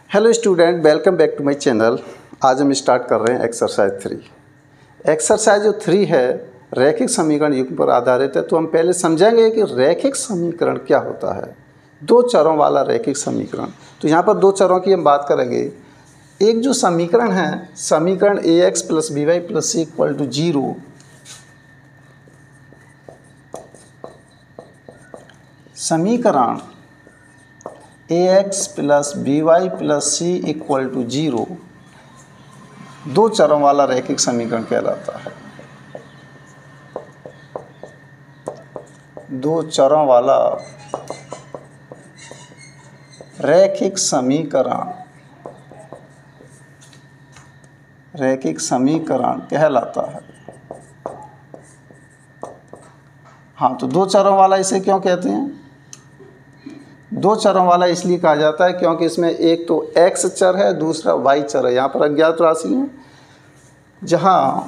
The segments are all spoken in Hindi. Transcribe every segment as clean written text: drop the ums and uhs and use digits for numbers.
Hello student, welcome back to my channel. आज हम स्टार्ट कर रहे हैं एक्सरसाइज 3। एक्सरसाइज जो 3 है रैखिक समीकरण युग्म पर आधारित है। तो हम पहले समझेंगे कि रैखिक समीकरण क्या होता है। दो चरों वाला रैखिक समीकरण। तो यहाँ पर दो चरों की हम बात करेंगे। एक जो समीकरण है, समीकरण ax + by + c = 0, समीकरण ax + by + c = 0 दो चरों वाला रैखिक समीकरण कहलाता है। दो चरों वाला रैखिक समीकरण कहलाता है। हाँ, तो दो चरों वाला इसे क्यों कहते हैं? दो चरों वाला इसलिए कहा जाता है क्योंकि इसमें एक तो x चर है, दूसरा y चर है। यहाँ पर अज्ञात राशि है, जहाँ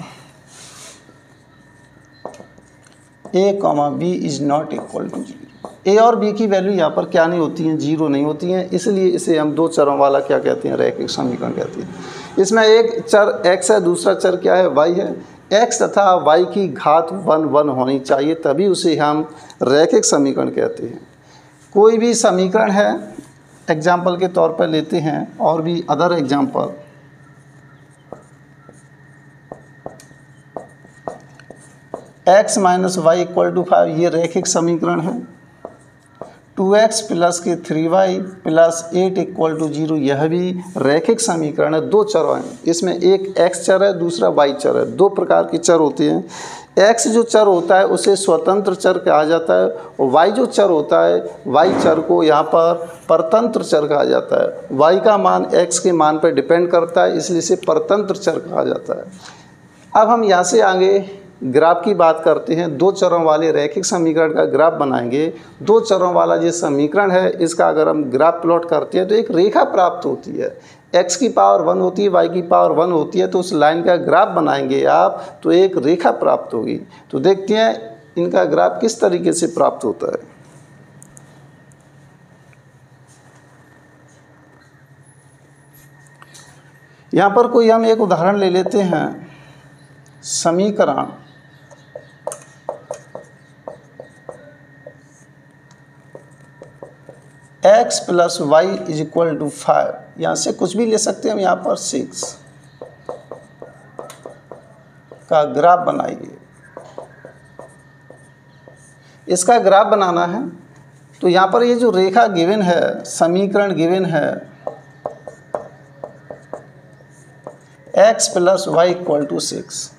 a, b is not equal to 0। a और b की वैल्यू यहाँ पर क्या नहीं होती हैं? 0 नहीं होती हैं। इसलिए इसे हम दो चरों वाला क्या कहते हैं? रैखिक समीकरण कहते हैं। इसमें एक चर x है, दूसरा चर क्या है? y है। x तथा y की घात 1 होनी चाहिए, तभी उसे हम रैखिक समीकरण कहते हैं। कोई भी समीकरण है, एग्जाम्पल के तौर पर लेते हैं और भी अदर एग्जाम्पल। x - y = 5, ये रैखिक समीकरण है। 2x + 3y + 8 = 0, यह भी रैखिक समीकरण है। दो चर हैं, इसमें एक x चर है, दूसरा y चर है। दो प्रकार के चर होते हैं। x जो चर होता है उसे स्वतंत्र चर कहा जाता है, और y जो चर होता है y चर को यहाँ पर परतंत्र चर कहा जाता है। y का मान x के मान पर डिपेंड करता है, इसलिए इसे परतंत्र चर कहा जाता है। अब हम यहाँ से आगे ग्राफ की बात करते हैं। दो चरों वाले रैखिक समीकरण का ग्राफ बनाएंगे। दो चरों वाला जो समीकरण है, इसका अगर हम ग्राफ प्लॉट करते हैं तो एक रेखा प्राप्त होती है। x की पावर 1 होती है, y की पावर 1 होती है। तो उस लाइन का ग्राफ बनाएंगे आप तो एक रेखा प्राप्त होगी। तो देखते हैं इनका ग्राफ किस तरीके से प्राप्त होता है। यहाँ पर कोई हम एक उदाहरण ले लेते हैं। समीकरण x + y = 5, यहाँ से कुछ भी ले सकते हैं हम। यहाँ पर 6 का ग्राफ बनाइए। इसका ग्राफ बनाना है तो यहाँ पर ये जो रेखा गिवन है, समीकरण गिवन है x + y = 6।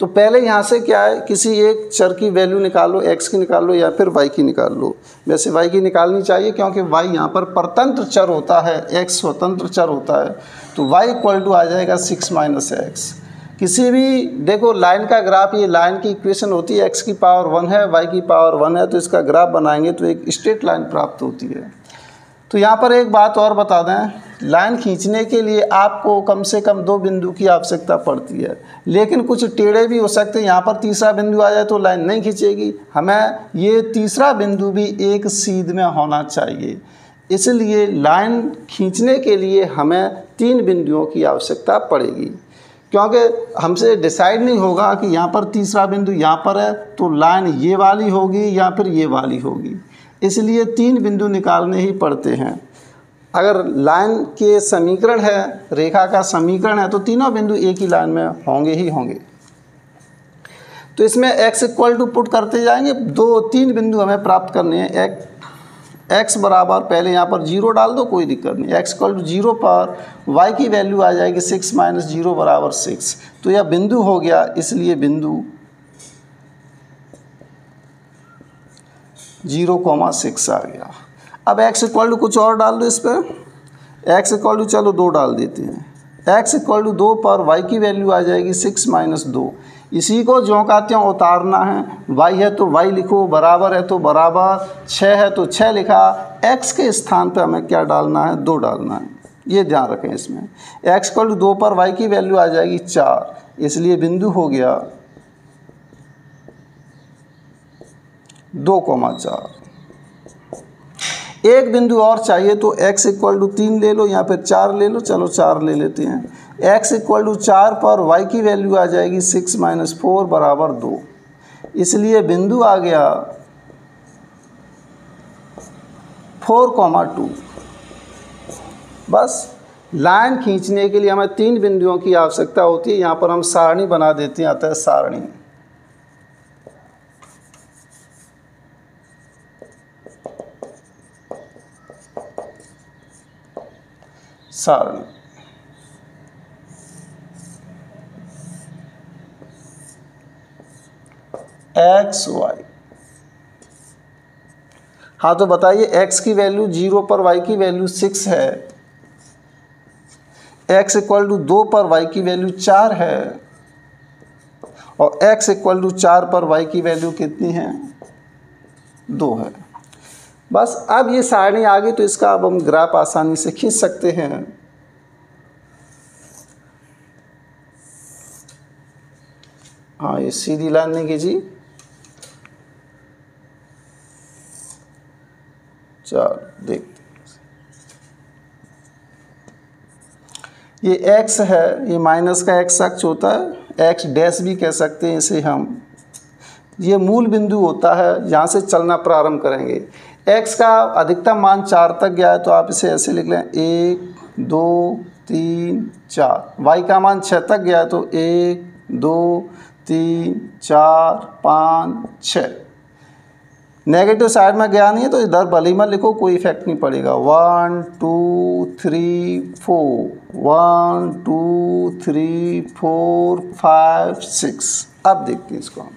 तो पहले यहाँ से क्या है, किसी एक चर की वैल्यू निकालो, x की निकाल लो या फिर y की निकाल लो। वैसे y की निकालनी चाहिए क्योंकि y यहाँ पर परतंत्र चर होता है, x स्वतंत्र चर होता है। तो y = आ जाएगा 6 - x। किसी भी देखो लाइन का ग्राफ, ये लाइन की इक्वेशन होती है। x की पावर 1 है, y की पावर 1 है, तो इसका ग्राफ बनाएंगे तो एक स्ट्रेट लाइन प्राप्त होती है। तो यहाँ पर एक बात और बता दें, लाइन खींचने के लिए आपको कम से कम 2 बिंदु की आवश्यकता पड़ती है, लेकिन कुछ टेढ़े भी हो सकते हैं। यहाँ पर तीसरा बिंदु आ जाए तो लाइन नहीं खींचेगी। हमें ये तीसरा बिंदु भी एक सीध में होना चाहिए। इसलिए लाइन खींचने के लिए हमें 3 बिंदुओं की आवश्यकता पड़ेगी, क्योंकि हमसे डिसाइड नहीं होगा कि यहाँ पर तीसरा बिंदु यहाँ पर है तो लाइन ये वाली होगी या फिर ये वाली होगी। इसलिए 3 बिंदु निकालने ही पड़ते हैं। अगर लाइन के समीकरण है, रेखा का समीकरण है, तो तीनों बिंदु एक ही लाइन में होंगे ही होंगे। तो इसमें x = पुट करते जाएंगे। 2-3 बिंदु हमें प्राप्त करने हैं। x बराबर पहले यहाँ पर 0 डाल दो, कोई दिक्कत नहीं। x = 0 पर y की वैल्यू आ जाएगी 6 - 0 = 6। तो यह बिंदु हो गया, इसलिए बिंदु 0,6 आ गया। अब x = कुछ और डाल दो इस पर। x = चलो 2 डाल देते हैं। x = 2 पर y की वैल्यू आ जाएगी 6 - 2। इसी को ज्यों का त्यों उतारना है। y है तो y लिखो, बराबर है तो बराबर, 6 है तो 6 लिखा। x के स्थान पर हमें क्या डालना है? 2 डालना है। ये ध्यान रखें इसमें। x = 2 पर y की वैल्यू आ जाएगी 4, इसलिए बिंदु हो गया 2,4। एक बिंदु और चाहिए तो x इक्वल टू 3 ले लो या फिर 4 ले लो, चलो 4 ले लेते हैं। x इक्वल टू 4 पर y की वैल्यू आ जाएगी 6 माइनस 4 बराबर 2, इसलिए बिंदु आ गया 4,2। बस लाइन खींचने के लिए हमें 3 बिंदुओं की आवश्यकता होती है। यहाँ पर हम सारणी बना देते हैं, अतः सारणी एक्स वाई। हाँ तो बताइए x की वैल्यू 0 पर y की वैल्यू 6 है, x इक्वल टू 2 पर y की वैल्यू 4 है और x इक्वल टू 4 पर y की वैल्यू कितनी है, 2 है। बस अब ये सारणी आ गई तो इसका अब हम ग्राफ आसानी से खींच सकते हैं। हाँ ये सीधी लाइन नहीं खींची, चलो देखते हैं। ये x है, ये माइनस का x अक्ष होता है, x डैश भी कह सकते हैं इसे हम। ये मूल बिंदु होता है, यहाँ से चलना प्रारंभ करेंगे। x का अधिकतम मान 4 तक गया है तो आप इसे ऐसे लिख लें 1 2 3 4। y का मान 6 तक गया है तो 1 2 3 4 5 6। नेगेटिव साइड में गया नहीं है तो इधर भले मत लिखो, कोई इफेक्ट नहीं पड़ेगा। 1 2 3 4 1 2 3 4 5 6। अब देखते हैं इसको हम।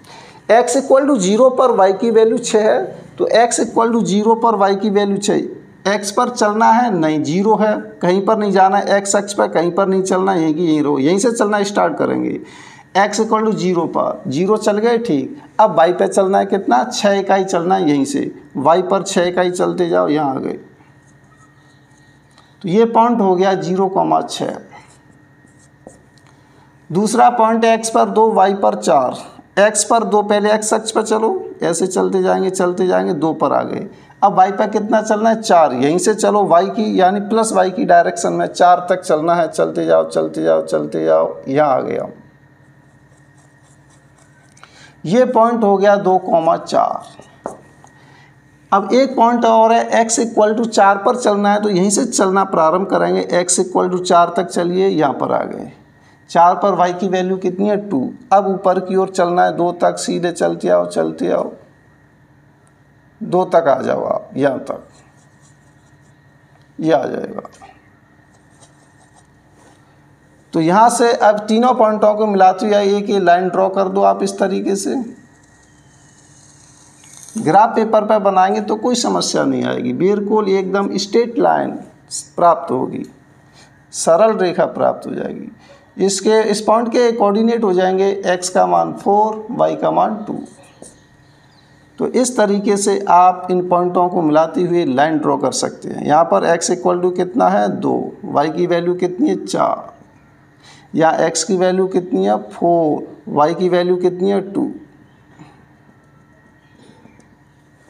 x इक्वल टू 0 पर y की वैल्यू 6 है तो x इक्वल टू 0 पर y की वैल्यू 6। x पर चलना है नहीं, 0 है, कहीं पर नहीं जाना है, x अक्ष पर कहीं पर नहीं चलना, यहीं की यहीं रहो, यहीं से चलना स्टार्ट करेंगे। x इक्वल टू 0 पर 0 चल गए, ठीक। अब y पे चलना है कितना, 6 इकाई चलना है, यहीं से y पर 6 इकाई चलते जाओ, यहाँ आ गए। तो ये पॉइंट हो गया 0,6। दूसरा पॉइंट x पर 2 y पर 4। x पर 2, पहले x अक्ष पर चलो, ऐसे चलते जाएंगे 2 पर आ गए। अब y पर कितना चलना है, 4, यहीं से चलो y की यानी प्लस y की डायरेक्शन में 4 तक चलना है, चलते जाओ, यहाँ आ गए हम। ये पॉइंट हो गया 2,4। अब एक पॉइंट और है, x इक्वल टू 4 पर चलना है तो यहीं से चलना प्रारंभ करेंगे। x इक्वल टू 4 तक चलिए, यहाँ पर आ गए। 4 पर y की वैल्यू कितनी है, 2। अब ऊपर की ओर चलना है 2 तक, सीधे चलते आओ 2 तक आ जाओ आप, यहाँ तक ये आ जाएगा। तो यहाँ से अब तीनों पॉइंटों को मिलाते हुए एक ये लाइन ड्रॉ कर दो आप इस तरीके से। ग्राफ पेपर पर बनाएंगे तो कोई समस्या नहीं आएगी, बिल्कुल एकदम स्ट्रेट लाइन प्राप्त होगी, सरल रेखा प्राप्त हो जाएगी। इसके इस पॉइंट के कोऑर्डिनेट हो जाएंगे x का मान 4, y का मान 2। तो इस तरीके से आप इन पॉइंटों को मिलाते हुए लाइन ड्रॉ कर सकते हैं। यहाँ पर x इक्वल टू कितना है, 2, y की वैल्यू कितनी है, 4, या x की वैल्यू कितनी है, 4, y की वैल्यू कितनी है, 2।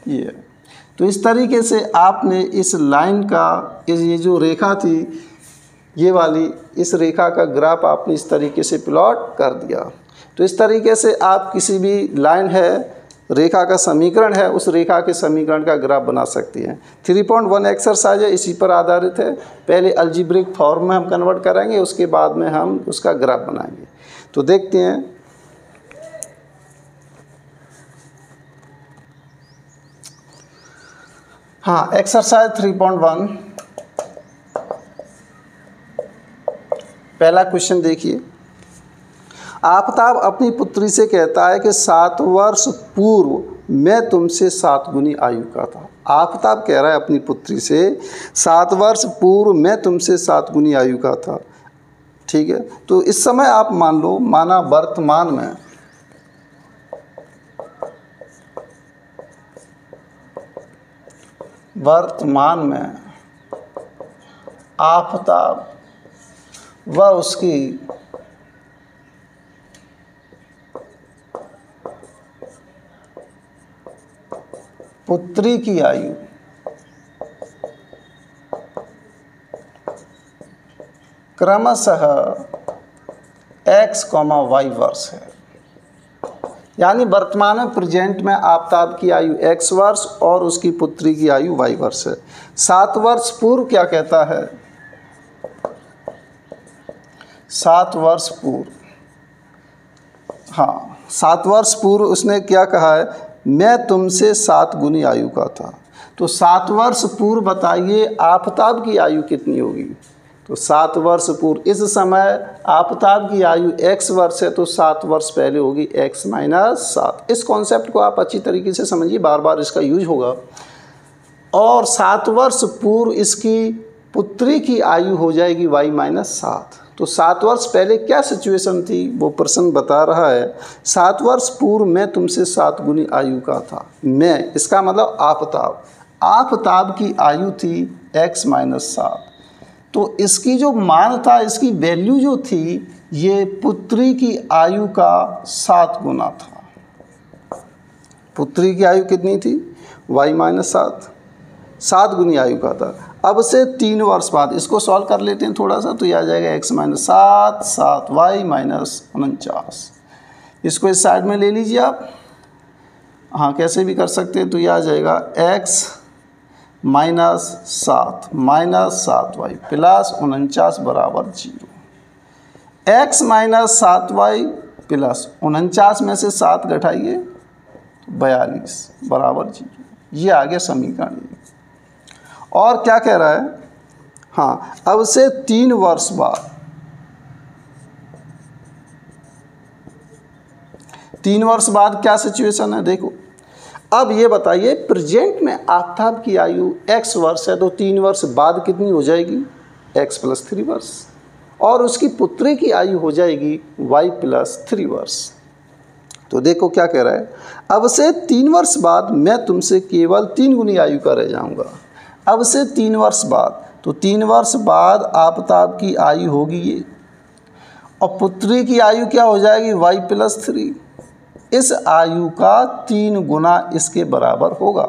ये तो इस तरीके से आपने इस लाइन का, ये जो रेखा थी ये वाली, इस रेखा का ग्राफ आपने इस तरीके से प्लॉट कर दिया। तो इस तरीके से आप किसी भी लाइन है, रेखा का समीकरण है, उस रेखा के समीकरण का ग्राफ बना सकते हैं। 3.1 एक्सरसाइज है, इसी पर आधारित है। पहले अलजेब्रिक फॉर्म में हम कन्वर्ट करेंगे, उसके बाद में हम उसका ग्राफ बनाएंगे। तो देखते हैं। हाँ, एक्सरसाइज 3.1 पहला क्वेश्चन देखिए। आफताब अपनी पुत्री से कहता है कि 7 वर्ष पूर्व मैं तुमसे 7 गुनी आयु का था। आफताब कह रहा है अपनी पुत्री से 7 वर्ष पूर्व मैं तुमसे 7 गुनी आयु का था, ठीक है। तो इस समय आप मान लो, माना वर्तमान में आफताब व उसकी पुत्री की आयु क्रमशः x, y वर्ष है। यानी वर्तमान में प्रेजेंट में आफताब की आयु x वर्ष और उसकी पुत्री की आयु y वर्ष है। 7 वर्ष पूर्व क्या कहता है? 7 वर्ष पूर्व, हाँ 7 वर्ष पूर्व उसने क्या कहा है? मैं तुमसे 7 गुनी आयु का था। तो 7 वर्ष पूर्व बताइए आफताब की आयु कितनी होगी? तो 7 वर्ष पूर्व, इस समय आफताब की आयु x वर्ष है, तो 7 वर्ष पहले होगी x - 7। इस कॉन्सेप्ट को आप अच्छी तरीके से समझिए, बार बार इसका यूज होगा। और 7 वर्ष पूर्व इसकी पुत्री की आयु हो जाएगी y - 7। तो 7 वर्ष पहले क्या सिचुएशन थी वो प्रश्न बता रहा है। 7 वर्ष पूर्व मैं तुमसे 7 गुनी आयु का था। मैं, इसका मतलब आफताब की आयु थी x - 7। तो इसकी जो मान था, इसकी वैल्यू जो थी, ये पुत्री की आयु का 7 गुना था। पुत्री की आयु कितनी थी? y - 7, 7 गुनी आयु का था। अब से 3 वर्ष बाद इसको सॉल्व कर लेते हैं थोड़ा सा, तो ये आ जाएगा x - 7, 7y - 49। इसको इस साइड में ले लीजिए आप, हाँ कैसे भी कर सकते हैं। तो ये आ जाएगा x - 7 - 7y प्लस 49 बराबर 0। x - 7y प्लस 49 में से 7 घटाइए, 42 बराबर 0। ये आ गया समीकरण। और क्या कह रहा है? हाँ, अब से 3 वर्ष बाद, 3 वर्ष बाद क्या सिचुएशन है देखो। अब ये बताइए प्रेजेंट में आफताब की आयु x वर्ष है, तो 3 वर्ष बाद कितनी हो जाएगी? x + 3 वर्ष। और उसकी पुत्री की आयु हो जाएगी y + 3 वर्ष। तो देखो क्या कह रहा है, अब से 3 वर्ष बाद मैं तुमसे केवल 3 गुनी आयु का रह जाऊंगा। अब से 3 वर्ष बाद, तो 3 वर्ष बाद आफताब की आयु होगी ये, और पुत्री की आयु क्या हो जाएगी? y + 3। इस आयु का 3 गुना इसके बराबर होगा।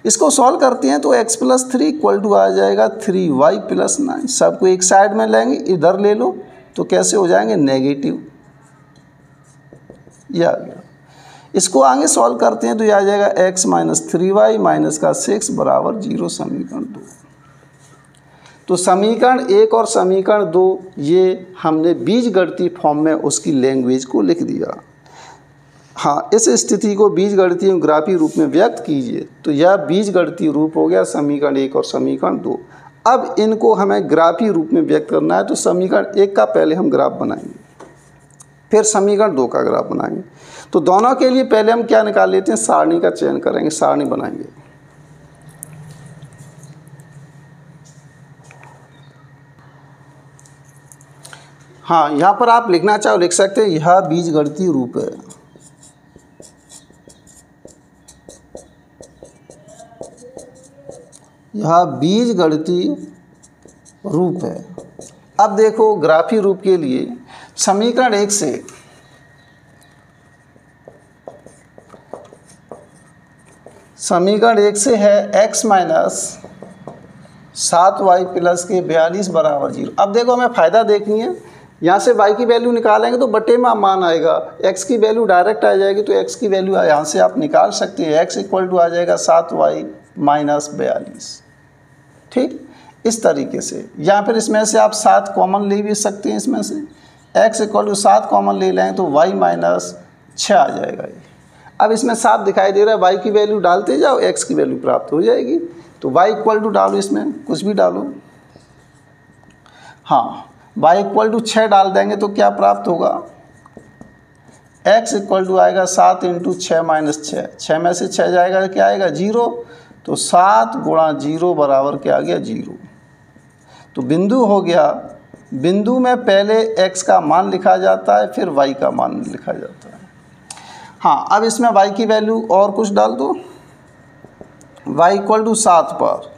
इसको सॉल्व करते हैं तो x + 3 = आ जाएगा 3y + 9। सबको एक साइड में लेंगे, इधर ले लो तो कैसे हो जाएंगे? नेगेटिव। ये आ गया। इसको आगे सॉल्व करते हैं तो ये आ जाएगा x - 3y - 6 बराबर 0। समीकरण 2। तो समीकरण 1 और समीकरण 2 ये हमने बीजगणितीय फॉर्म में उसकी लैंग्वेज को लिख दिया। हाँ, इस स्थिति को बीजगणितीय ग्राफी रूप में व्यक्त कीजिए। तो यह बीजगणितीय रूप हो गया समीकरण 1 और समीकरण 2। अब इनको हमें ग्राफी रूप में व्यक्त करना है, तो समीकरण 1 का पहले हम ग्राफ बनाएंगे, फिर समीकरण 2 का ग्राफ बनाएंगे। तो दोनों के लिए पहले हम क्या निकाल लेते हैं? सारणी का चयन करेंगे, सारणी बनाएंगे। हाँ, यहाँ पर आप लिखना चाहो लिख सकते हैं, यह बीजगणितीय रूप है। यह बीजगणितीय रूप है। अब देखो ग्राफी रूप के लिए समीकरण 1 से है x - 7y + 42 बराबर 0। अब देखो हमें फ़ायदा देखनी है, यहाँ से y की वैल्यू निकालेंगे तो बटे में मान आएगा, x की वैल्यू डायरेक्ट आ जाएगी, तो x की वैल्यू यहाँ से आप निकाल सकते हैं। x = आ जाएगा 7y - 42। ठीक, इस तरीके से, या फिर इसमें से आप 7 कॉमन ले भी सकते हैं। इसमें से x = 7 कॉमन ले लें तो y - 6 आ जाएगा। ये अब इसमें 7 दिखाई दे रहा है, y की वैल्यू डालते जाओ, x की वैल्यू प्राप्त हो जाएगी। तो y = डालो, इसमें कुछ भी डालो। हाँ, y = 6 डाल देंगे तो क्या प्राप्त होगा? x = आएगा 7 × 6 - 6, 6 में से 6 जाएगा, क्या आएगा? 0। तो 7 × 0 बराबर क्या आ गया? 0। तो बिंदु हो गया। बिंदु में पहले x का मान लिखा जाता है, फिर y का मान लिखा जाता है। हाँ, अब इसमें y की वैल्यू और कुछ डाल दो। y = 7 पर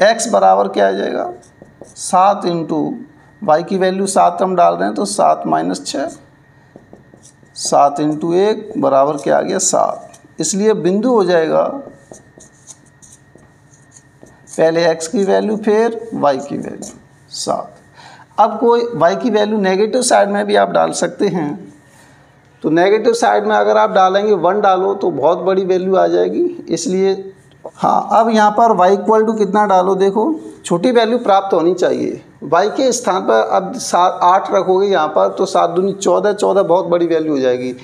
x बराबर क्या आ जाएगा? 7 × y की वैल्यू 7 हम डाल रहे हैं, तो 7 - 6, 7 × 1 बराबर क्या आ गया? 7। इसलिए बिंदु हो जाएगा पहले x की वैल्यू फिर y की वैल्यू 7। अब कोई y की वैल्यू नेगेटिव साइड में भी आप डाल सकते हैं, तो नेगेटिव साइड में अगर आप डालेंगे 1 डालो तो बहुत बड़ी वैल्यू आ जाएगी, इसलिए हाँ। अब यहाँ पर y इक्वल टू कितना डालो, देखो छोटी वैल्यू प्राप्त होनी चाहिए। y के स्थान पर अब 8 रखोगे यहाँ पर तो 7 दूनी 14, 14 बहुत बड़ी वैल्यू हो जाएगी।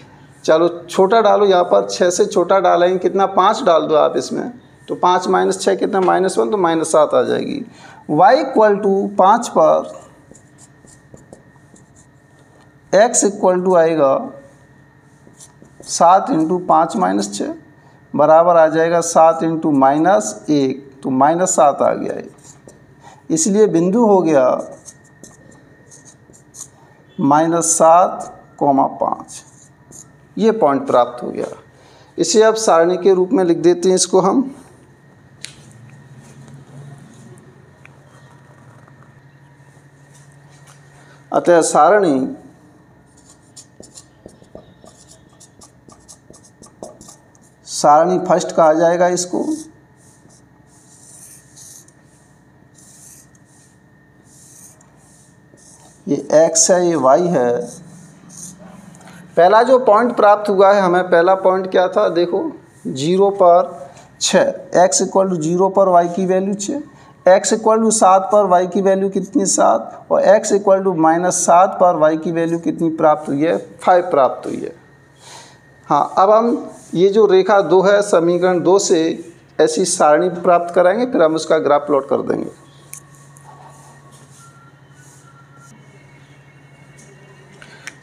चलो छोटा डालो, यहाँ पर 6 से छोटा डालेंगे कितना, 5 डाल दो आप इसमें, तो 5 माइनस 6 कितना, -1, तो -7 आ जाएगी। y इक्वल टू 5 पर x इक्वल टू आएगा 7 इंटू 5 माइनस 6 बराबर आ जाएगा 7 इंटू -1, तो -7 आ गया है। इसलिए बिंदु हो गया -7,5, ये पॉइंट प्राप्त हो गया। इसे अब सारणी के रूप में लिख देते हैं इसको हम। अतः सारणी फर्स्ट कहा जाएगा इसको। ये x है, ये y है। पहला जो पॉइंट प्राप्त हुआ है हमें, पहला पॉइंट क्या था, देखो 0 पर 6, x इक्वल टू 0 पर y की वैल्यू 6, x इक्वल टू 7 पर y की वैल्यू कितनी 7, और x इक्वल टू -7 पर y की वैल्यू कितनी प्राप्त हुई है, 5 प्राप्त हुई है। हाँ, अब हम ये जो रेखा 2 है, समीकरण 2 से ऐसी सारणी प्राप्त कराएंगे, फिर हम उसका ग्राफ प्लॉट कर देंगे।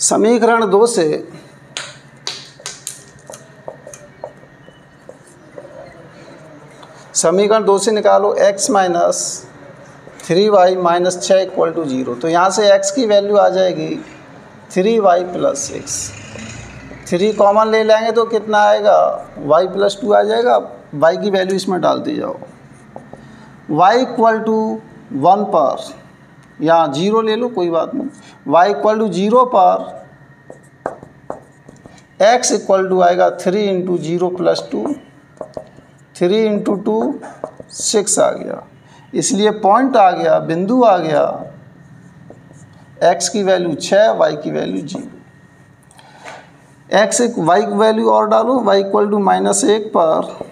समीकरण 2 से निकालो x minus 3y minus 6 equal to 0। तो यहाँ से x की वैल्यू आ जाएगी 3y प्लस 6। 3 कॉमन ले लेंगे तो कितना आएगा, y प्लस 2 आ जाएगा। y की वैल्यू इसमें डाल दी जाओ। y इक्वल टू 1 पर, यहाँ 0 ले लो कोई बात नहीं, y इक्वल टू 0 पर x इक्वल टू आएगा 3 इंटू 0 प्लस 2, 3 इंटू 2 6 आ गया। इसलिए पॉइंट आ गया, बिंदु आ गया, x की वैल्यू 6, y की वैल्यू 0। y की वैल्यू और डालो, y इक्वल टू -1 पर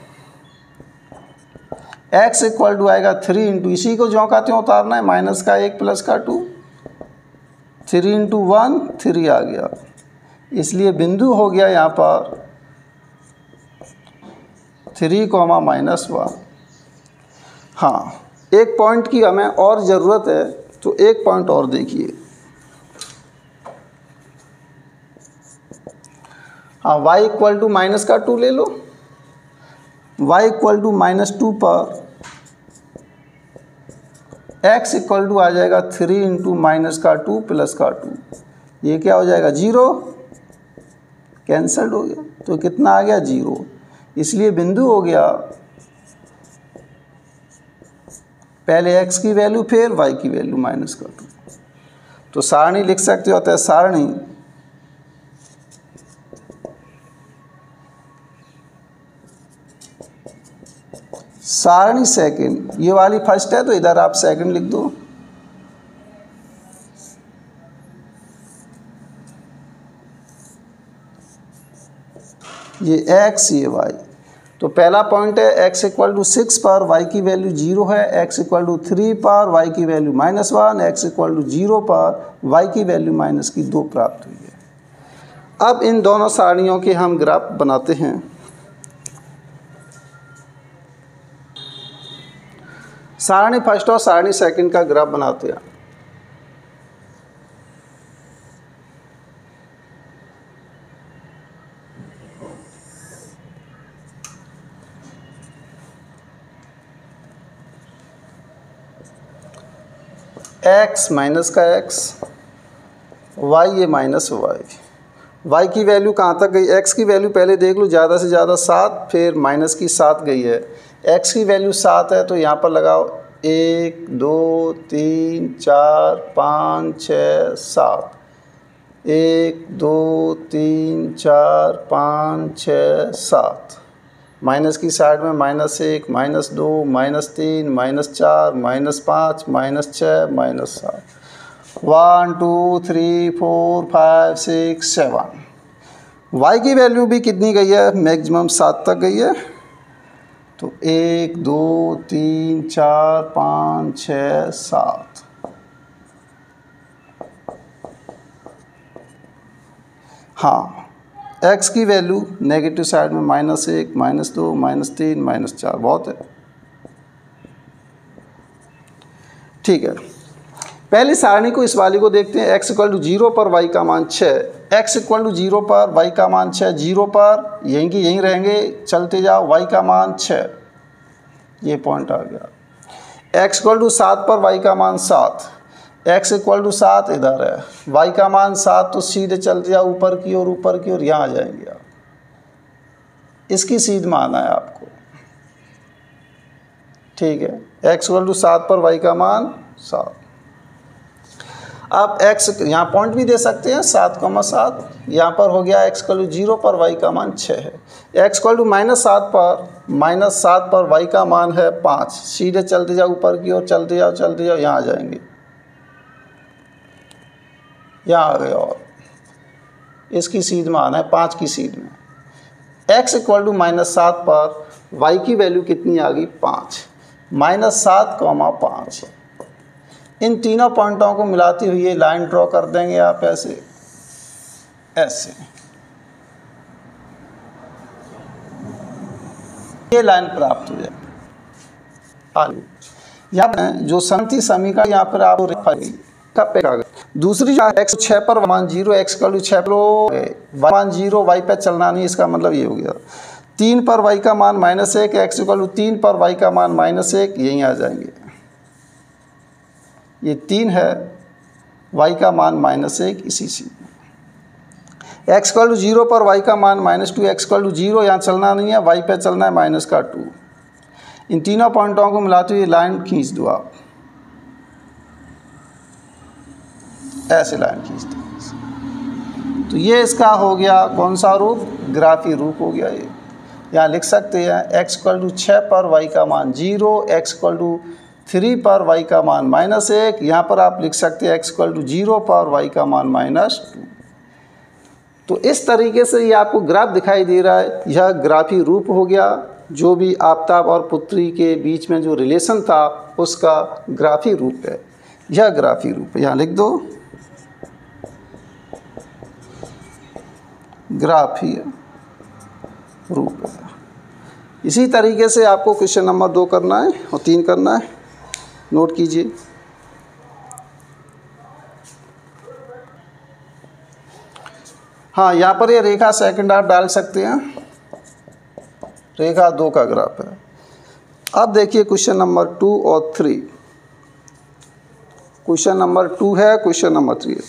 x इक्वल टू आएगा 3 इंटू, इसी को ज्यों का त्यों उतारना है, माइनस का 1 प्लस का 2, 3 इंटू 1 3 आ गया। इसलिए बिंदु हो गया यहाँ पर 3, -1। हाँ, एक पॉइंट की हमें और ज़रूरत है, तो एक पॉइंट और देखिए। हाँ, y इक्वल टू माइनस का 2 ले लो। y इक्वल टू -2 पर x इक्वल टू आ जाएगा 3 इंटू माइनस का 2 प्लस का 2। ये क्या हो जाएगा, 0, कैंसल्ड हो गया। तो कितना आ गया, 0। इसलिए बिंदु हो गया पहले x की वैल्यू फिर y की वैल्यू माइनस का 2। तो सारणी लिख सकते हो, अतः सारणी सेकंड, ये वाली फर्स्ट है तो इधर आप सेकंड लिख दो। ये x, ये y। तो पहला पॉइंट है x इक्वल टू 6 पर y की वैल्यू 0 है, x इक्वल टू 3 पर y की वैल्यू -1, x इक्वल टू 0 पर y की वैल्यू -2 प्राप्त हुई है। अब इन दोनों सारणियों के हम ग्राफ बनाते हैं। सारणी फर्स्ट और सारणी सेकंड का ग्राफ बनाते हैं। x माइनस का x, y ये माइनस y। y की वैल्यू कहाँ तक गई, x की वैल्यू पहले देख लो, ज़्यादा से ज़्यादा 7, फिर माइनस की 7 गई है। x की वैल्यू 7 है तो यहाँ पर लगाओ 1 2 3 4 5 6 7, 1 2 3 4 5 6 7। माइनस की साइड में -1, -2, -3, -4, -5, -6, -7, 1 2 3 4 5 6 7। y की वैल्यू भी कितनी गई है, मैक्सिमम 7 तक गई है। तो 1 2 3 4 5 6 7। हाँ, x की वैल्यू नेगेटिव साइड में -1, -2, -3, -4 बहुत है। ठीक है, पहली सारणी को, इस वाली को देखते हैं। x = 0 पर y का मान 6, x = 0 पर y का मान 6, 0 पर यहीं की यहीं रहेंगे, चलते जाओ, y का मान 6, ये पॉइंट आ गया। x = 7 पर y का मान 7, x = 7 इधर है, y का मान 7, तो सीधे चलते जाओ ऊपर की ओर, ऊपर की ओर, यहाँ आ जाएंगे आप। इसकी सीध माना है आपको, ठीक है। x = 7 पर y का मान 7। आप x यहाँ पॉइंट भी दे सकते हैं, 7,7, यहाँ पर हो गया। x = 0 पर y का मान 6 है। x = -7 पर y का मान है 5, सीधे चलते जाओ ऊपर की ओर, चलते जाओ, यहाँ आ जाएंगे, यहाँ आ गए। और इसकी सीध मान है 5 की सीध में। x = -7 पर y की वैल्यू कितनी आ गई, 5, -7,5। इन तीनों पॉइंटों को मिलाती हुई ये लाइन ड्रॉ कर देंगे आप, ऐसे ऐसे, ये लाइन प्राप्त हो जाए। यहाँ जो संति समीकरण यहाँ पर आपको दूसरी x 6 पर मान 0, x = 6 पर मान 0, y पे चलना नहीं, इसका मतलब ये हो गया। 3 पर y का मान -1, x = 3 पर y का मान -1, यहीं आ जाएंगे। ये 3 है, y का मान -1, इसी सीध में। x = 0 पर y का मान -2, x = 0, यहाँ चलना नहीं है, y पे चलना है -2। इन तीनों पॉइंटों को मिलाते हुए लाइन खींच दो आप, ऐसे लाइन खींच दो। तो ये इसका हो गया कौन सा रूप, ग्राफी रूप हो गया। ये यहाँ लिख सकते हैं x = 6 पर y का मान 0, x = 3 पर y का मान -1, यहाँ पर आप लिख सकते हैं x = 0 पर y का मान -2। तो इस तरीके से ये आपको ग्राफ दिखाई दे रहा है, यह ग्राफी रूप हो गया। जो भी आफ्ताब और पुत्री के बीच में जो रिलेशन था, उसका ग्राफी रूप है, यह ग्राफी रूप है। यहाँ लिख दो, ग्राफी रूप है। इसी तरीके से आपको क्वेश्चन नंबर 2 करना है और 3 करना है, नोट कीजिए। हाँ, यहाँ पर ये रेखा सेकंड आप डाल सकते हैं, रेखा 2 का ग्राफ है। अब देखिए क्वेश्चन नंबर 2 और 3। क्वेश्चन नंबर 2 है, क्वेश्चन नंबर 3 है।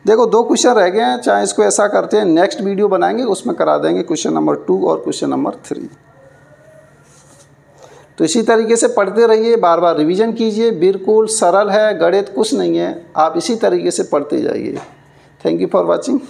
देखो 2 क्वेश्चन रह गए हैं, चाहे इसको ऐसा करते हैं, नेक्स्ट वीडियो बनाएंगे उसमें करा देंगे क्वेश्चन नंबर 2 और क्वेश्चन नंबर 3। तो इसी तरीके से पढ़ते रहिए, बार बार रिवीजन कीजिए, बिल्कुल सरल है, गणित कुछ नहीं है, आप इसी तरीके से पढ़ते जाइए। Thank you for watching.